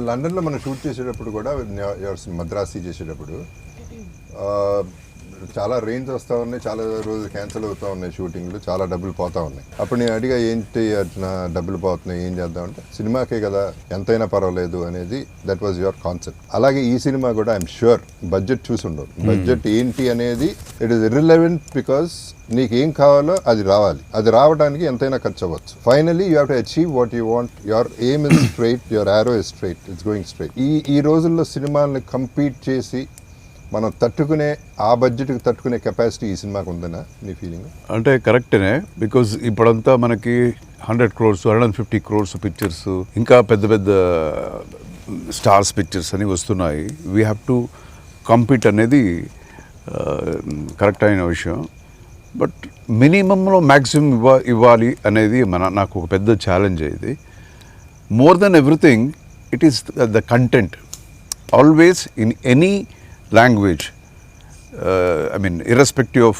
లండన్లో మనం షూట్ చేసేటప్పుడు కూడా మద్రాసి చేసేటప్పుడు చాలా రేంజ్ వస్తూ ఉన్నాయి, చాలా రోజులు క్యాన్సిల్ అవుతూ ఉన్నాయి షూటింగ్లు, చాలా డబ్బులు పోతూ ఉన్నాయి. అప్పుడు నేను అడిగా ఏంటి అర్జున డబ్బులు పోతున్నాయి ఏం చేద్దామంటే సినిమాకే కదా ఎంతైనా పర్వాలేదు అనేది దట్ వాజ్ యువర్ కాన్సెప్ట్. అలాగే ఈ సినిమా కూడా ఐఎమ్ ష్యూర్ బడ్జెట్ చూసి ఉండదు. బడ్జెట్ ఏంటి అనేది ఇట్ ఈస్ ఇర్రిలెవెంట్ బికాస్ నీకు ఏం కావాలో అది రావాలి, అది రావడానికి ఎంతైనా ఖర్చు అవ్వచ్చు. Finally you have to achieve what you want. Your aim is straight, your arrow is straight, it's going straight. ఈ రోజుల్లో సినిమాల్ని కంపీట్ చేసి మనం తట్టుకునే ఆ బడ్జెట్కి తట్టుకునే కెపాసిటీ ఈ సినిమాకు ఉందనా నీ ఫీలింగ్? అంటే కరెక్టేనే, బికాజ్ ఇప్పుడంతా మనకి 100 crores 150 crores పిక్చర్స్, ఇంకా పెద్ద పెద్ద స్టార్స్ పిక్చర్స్ అని వస్తున్నాయి. వీ హ్యావ్ టు కంపీట్ అనేది కరెక్ట్ అయిన విషయం. బట్ మినిమంలో మ్యాక్సిమం ఇవ్వాలి అనేది నాకు ఒక పెద్ద ఛాలెంజ్. ఇది more than everything it is the content. Always in any language, I mean irrespective of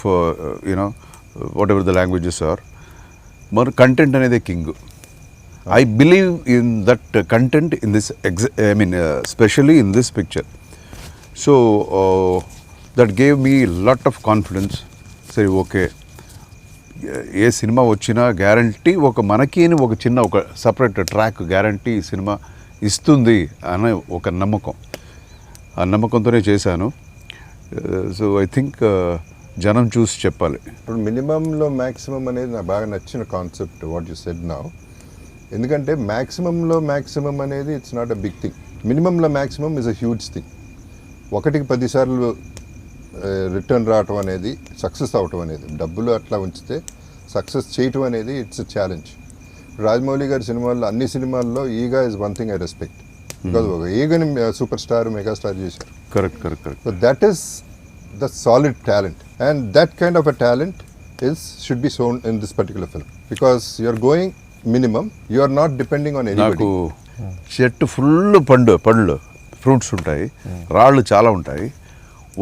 whatever the languages are, more content anede king. I believe in that content in this especially in this picture. So that gave me a lot of confidence. Say okay, A cinema వచ్చినా guarantee ఒక మనకి ఒక చిన్న ఒక separate track guarantee cinema ఇస్తుంది అనే ఒక నమ్మకం. ఆ నమ్మకంతోనే చేశాను. సో ఐ థింక్ జనం చూసి చెప్పాలి. ఇప్పుడు మినిమంలో మ్యాక్సిమం అనేది నాకు బాగా నచ్చిన concept what you said now. ఎందుకంటే మ్యాక్సిమంలో మ్యాక్సిమం అనేది it's not a big thing. మినిమంలో maximum is a huge thing. 1కి 10 సార్లు రిటర్న్ రావటం అనేది, సక్సెస్ అవటం అనేది, డబ్బులు అట్లా ఉంచితే సక్సెస్ చేయటం అనేది ఇట్స్ అ ఛాలెంజ్. రాజమౌళి గారి సినిమాల్లో అన్ని సినిమాల్లో ఈగా is one thing I respect. Because ఒక ఈగని సూపర్ స్టార్ మెగాస్టార్ చేశారు. Correct. So that is the solid talent and that kind of a talent should be shown in this particular film because you are going minimum, you are not depending on anybody. నాకు చెట్టు full పండ్లు fruits ఉంటాయి, రాళ్ళు చాలా ఉంటాయి.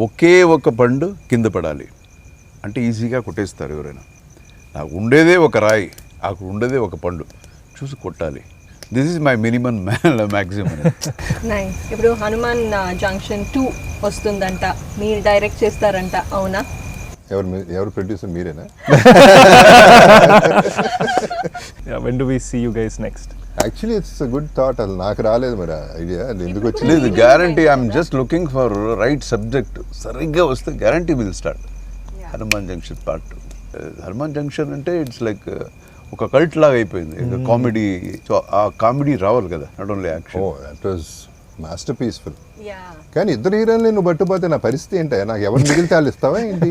ఒకే ఒక పండు కింద పడాలి అంటే ఈజీగా కొట్టేస్తారు ఎవరైనా. నాకు ఉండేదే ఒక రాయి, నాకు ఉండేదే ఒక పండు, చూసి కొట్టాలి. This is my minimum maximum. Nice. ఇప్పుడు హనుమాన్ జంక్షన్ 2 వస్తుందంట, మీరు డైరెక్ట్ చేస్తారంట, అవునా? ఎవరు ప్రొడ్యూసర్ మీరేనా? When do we see you guys next? Actually it's a good thought. అది నాకు రాలేదు మరి ఐడియా, ఎందుకు వచ్చింది? లేదు guarantee. I'm just looking for right subject. సరిగ్గా వస్తే guarantee will start Hanuman junction part 2. Hanuman junction అంటే ఇట్స్ లైక్ ఒక కల్ట్ లాగా అయిపోయింది, కామెడీ. సో ఆ కామెడీ రావాలి కదా, not only action. That was master peaceful. కానీ ఇద్దరు హీరోయిన్లు నువ్వు పట్టుపోతే నా పరిస్థితి ఏంటి? నాకు ఎవరు మిగిలితే వాళ్ళు ఇస్తావా ఏంటి?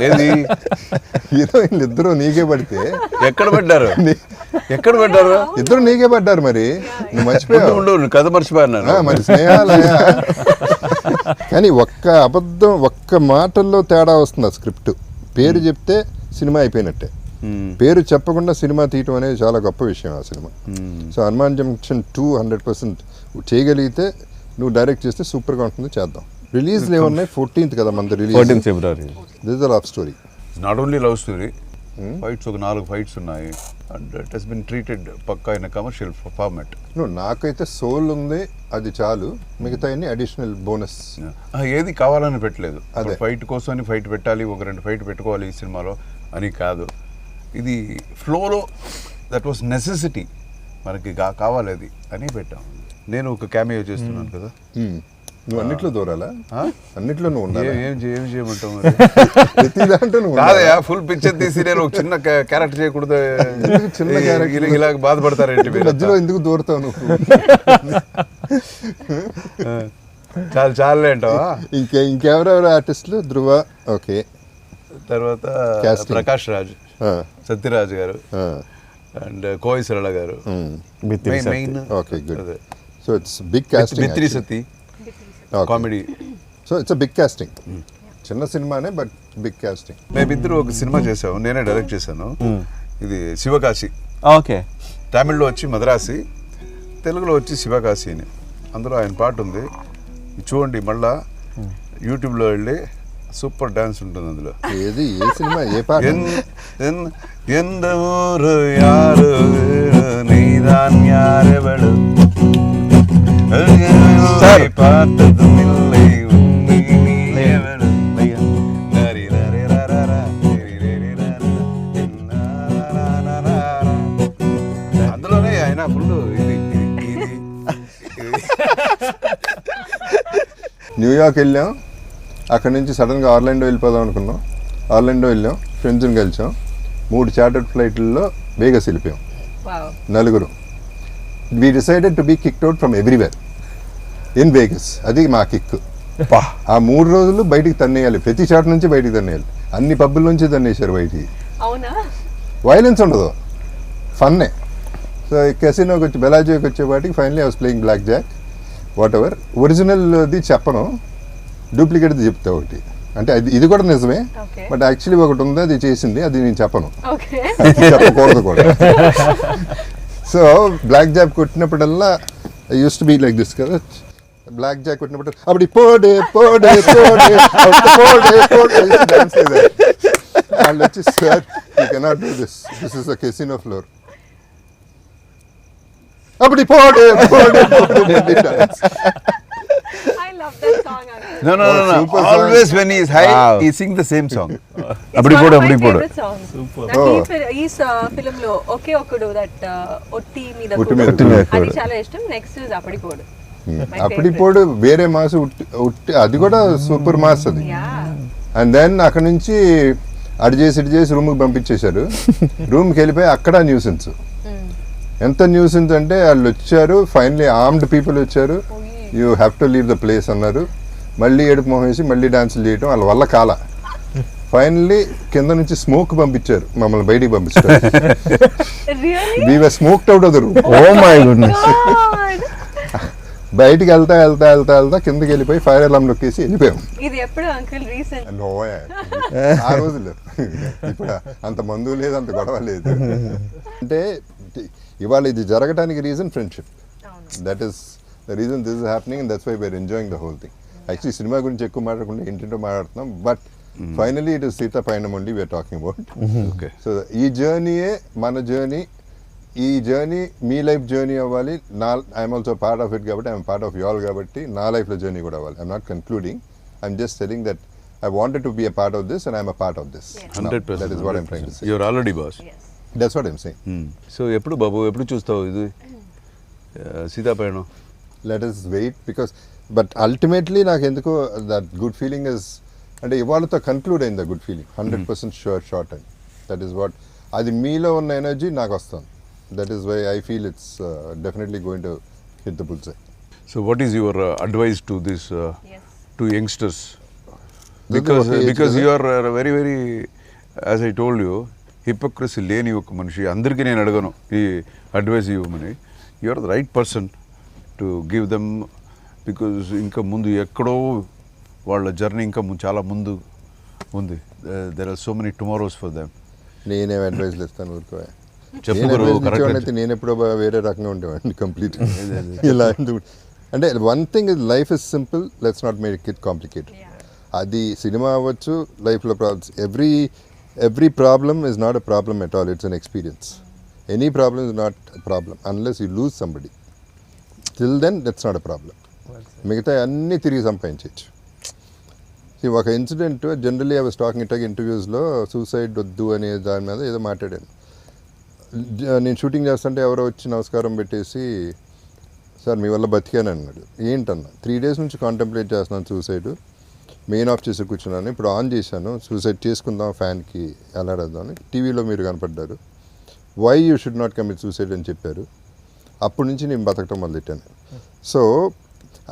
ఏది హీరోయిన్లు ఇద్దరు నీకే పడితే ఎక్కడ పడ్డారు? ఇద్దరు నీకే పడ్డారు. మరి నువ్వు మర్చిపోయావు, కథ మర్చిపోయాను మరి స్నేహాలయా. కానీ ఒక్క అబద్ధం, ఒక్క మాటల్లో తేడా వస్తుంది. ఆ స్క్రిప్ట్ పేరు చెప్తే సినిమా అయిపోయినట్టే. పేరు చెప్పకుండా సినిమా తీయటం అనేది చాలా గొప్ప విషయం ఆ సినిమా. సో హనుమాన్ జంక్షన్ 2 100% చేయగలిగితే నువ్వు డైరెక్ట్ చేస్తే సూపర్గా ఉంటుంది, చేద్దాం. రిలీజ్లు ఏమున్నాయి? 14th కదా మనది release, 14th February. This is a love story. Not only love story, fights ఒక 4 ఫైట్స్ ఉన్నాయి. And it has been treated పక్కా ఇన్ కమర్షియల్ ఫార్మాట్. నాకైతే సోల్ ఉంది, అది చాలు. మిగతా అన్ని అడిషనల్ బోనస్. ఏది కావాలని పెట్టలేదు. అదే ఫైట్ కోసం ఫైట్ పెట్టాలి, ఒక 2 ఫైట్ పెట్టుకోవాలి ఈ సినిమాలో అని కాదు. ఇది ఫ్లోలో దట్ వాస్ నెసెసిటీ, మనకి కావాలి అది అని పెట్టాం. నేను ఒక క్యామియో చేస్తున్నాను కదా. నువ్వు అన్నిట్లో దూరాలా? అన్నిట్లో నువ్వు ఉండాలి. ఏం చేయమంటావు? కాదయా, ఫుల్ పిక్చర్ తీసి నేను ఒక చిన్న క్యారెక్టర్ చేయకూడదు? చిన్న క్యారెక్టర్ ఇలా బాధపడతారేంటి? మధ్యలో ఎందుకు దూరతావు నువ్వు? చాలే అంటావా? ఇంకెవరెవరు ఆర్టిస్టులు? ధృవ, ఓకే. తర్వాత Prakash Raj, Sathyaraj garu and Kovai Sarala garu. Main okay, good. So it's big casting. మిత్రి సతీ comedy. So it's big casting. చిన్న సినిమానే బట్ బిగ్ కాస్టింగ్. మేమిద్దరు ఒక సినిమా చేసాము, నేనే డైరెక్ట్ చేశాను. ఇది శివకాశి. ఓకే. తమిళ్లో వచ్చి మద్రాసి, తెలుగులో వచ్చి శివకాశి అని. అందులో ఆయన పాట ఉంది, చూడండి. మళ్ళా యూట్యూబ్లో వెళ్ళి సూపర్ డాన్స్ ఉంటుంది అందులో. ఏది ఏ సినిమా ఏ పాట? ఎంత ఊరు యారు నీదాన్ యారెవడు న్యూయార్క్ వెళ్ళాం, అక్కడ నుంచి సడన్గా ఆర్లాండో వెళ్ళిపోదాం అనుకున్నాం. ఆర్లాండో వెళ్ళాం, ఫ్రెండ్స్ని కలిసాం, 3 చార్టర్డ్ ఫ్లైట్లలో వేగస్ వెళ్ళిపోయాం, వావ్. నలుగురు. We decided to be kicked out from everywhere in Vegas. అది మా కిక్. ఆ 3 రోజులు బయటికి తన్నేయాలి, ప్రతి చాట్ నుంచి బయటికి తన్నేయాలి. అన్ని పబ్బుల నుంచి తన్నేశారు బయటికి. అవునా? వైలెన్స్ ఉండదు, ఫన్నే. సో కెసినోకి వచ్చి బెలాజోకి వచ్చేపాటికి finally I was playing blackjack. Whatever, ఒరిజినల్ది చెప్పను, డూప్లికేట్ది చెప్తా ఒకటి. అంటే ఇది కూడా నిజమే, Okay. బట్ యాక్చువల్లీ ఒకటి ఉంది, అది చేసింది, అది నేను చెప్పను, ఓకే. చెప్పకూడదు కూడా. సో బ్లాక్ జాక్ కొట్టినప్పుడల్లా I use to be like this కదా. బ్లాక్ జాక్ కొట్టినప్పుడు అప్పుడు పోడే పోడే పోడే పోడే పోడే డాన్స్ చేయాలి. వాళ్ళు వచ్చి sir you cannot do this, this is a casino floor. అప్పుడు పోడే పోడే పోడే dance. I love that song, uncle. No, no, no, no. Super song. Always when he is high, Wow. he sings the same song. It's Abdi one podu, of my abdi podu. favorite songs. Super. నాకు Oh. ఈ film లో ఒకే ఒకడు that ఒట్టి మీద ఒట్టి కుడు. మీద ఒట్టి మీద అది కుడు. చాలా ఇష్టం. నెక్స్ట్ అప్పటి పోడు. My అప్పుడు favorite. ఇప్పుడు వేరే మాస్ ఉట్టి అది కూడా సూపర్ మాస్ అది. Yeah. అండ్ దెన్ అక్కడ నుంచి అటు చేసి రూమ్కి పంపించేశారు. రూమ్కి వెళ్ళిపోయి అక్కడ న్యూసెన్స్. ఎంత న్యూసెన్స్ అంటే వాళ్ళు వచ్చారు, ఫైనలీ ఆర్మ్డ్ పీపుల్ వచ్చారు, you have to leave the place అన్నారు. మళ్ళీ ఏడుపు మొహం వేసి మళ్ళీ డాన్సులు చేయడం వాళ్ళ వల్ల కాల. ఫైనల్లీ కింద నుంచి స్మోక్ పంపించారు, మమ్మల్ని బయటికి పంపించారు. Really? We were smoked out of the room. Oh my goodness. God. బయటికి వెళ్తా కిందకి వెళ్ళిపోయి ఫైర్ అలారం నొక్కేసి వెళ్ళిపోయాం. ఇది ఎప్పుడు అంకుల్ రీసెంట్? నోయా. ఆ రోజులు ఇప్పుడు అంత మందు లేదు, అంత గొడవ లేదు. అంటే ఇవాళ ఇది జరగడానికి reason friendship. That is the reason this is happening and that's why we're enjoying the whole thing. Actually cinema గురించి ఎక్కువ మాట్లాడకుండా ఏంటంటో మాట్లాడుతున్నాం, but finally it is Sita పైన only we're talking about. Okay. So ఈ జర్నీయే మన జర్నీ. ఈ జర్నీ మీ లైఫ్ జర్నీ అవ్వాలి. I'm also part of it కాబట్టి I'm part of you all కాబట్టి నా లైఫ్లో జర్నీ కూడా అవ్వాలి. I'm not concluding, I'm just telling that I wanted to be a part of this and I'm a part of this. 100%. That is what I'm trying to say. You're already boss. That's what I'm saying. So ఎప్పుడు బాబు ఎప్పుడు చూస్తావు ఇది సీతాపయణం? Let us wait because but ultimately నాకు ఎందుకో that good feeling is అంటే ఇవాళతో కన్క్లూడ్ అయింది. The good feeling 100% short and that is what, అది మీలో ఉన్న ఎనర్జీ నాకు వస్తుంది. That is why I feel it's definitely going to hit the bullseye. So what is your advice to this Yes. To youngsters? Because because you are very very as I told you hypocrisy లేని ఒక మనిషి. అందరికీ నేను అడగను ఈ advice ఇవ్వమని. You are the right person to give them. Because ఇంకా ముందు ఎక్కడో వాళ్ళ జర్నీ ఇంకా చాలా ముందు ఉంది. There are so many tomorrows for them. నేనేం అడ్వైస్లు ఇస్తాను ఊరుకో. చెప్పు గురు, correct. నేను ఎప్పుడో వేరే రకంగా ఉండేవాడిని కంప్లీట్. ఇలా ఎందుకు అంటే one thing is life is simple, let's not make it complicated. అది సినిమా అవ్వచ్చు, లైఫ్లో problems. Every problem is not a problem at all, it's an experience. Any problem is not a problem unless you lose somebody. Till then that's not a problem. మిగతా అన్నీ తిరిగి సంపాదించవచ్చు. ఒక incident generally I was talking it ఇంటర్వ్యూస్లో suicide వద్దు అనే దాని మీద ఏదో మాట్లాడాను. నేను షూటింగ్ చేస్తుంటే ఎవరో వచ్చి నమస్కారం పెట్టేసి సార్ మీ వల్ల బతికాను అన్నాడు. ఏంటన్నా 3 days నుంచి కాంటెంప్లేట్ చేస్తున్నాను సూసైడ్, మెయిన్ ఆఫ్ చేసి కూర్చున్నాను, ఇప్పుడు ఆన్ చేశాను సూసైడ్ చేసుకుందాం ఫ్యాన్కి ఎలాడదామని, టీవీలో మీరు కనపడ్డారు, why you should not commit suicide అని చెప్పారు. అప్పటి నుంచి నేను బతకటం మొదలెట్టాను. So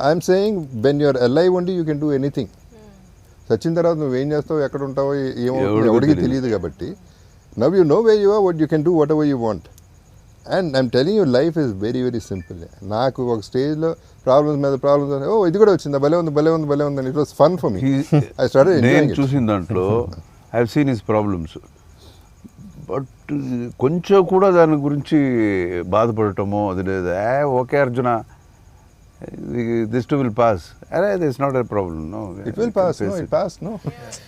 I'm saying when you're alive only you can do anything. చచ్చిన తర్వాత నువ్వేం చేస్తావు, ఎక్కడ ఉంటావో ఏమో ఎవరికి తెలియదు కాబట్టి now you know way you are, what you can do whatever you want. And I'm telling you life is very very simple. నాకు ఒక స్టేజ్లో ప్రాబ్లమ్స్ మీద ప్రాబ్లమ్స్, ఓ ఇది కూడా వచ్చిందా, భలే ఉంది అని. It was fun for me. I started నేను ఎంజాయింగ్ ఇట్. చూసిన దాంట్లో I have seen his problems, but కొంచెం కూడా దాని గురించి బాధపడటమో అది లేదు. Okay Arjuna, this too will pass. అరే this not a problem. No, It will pass. No, it passed. No.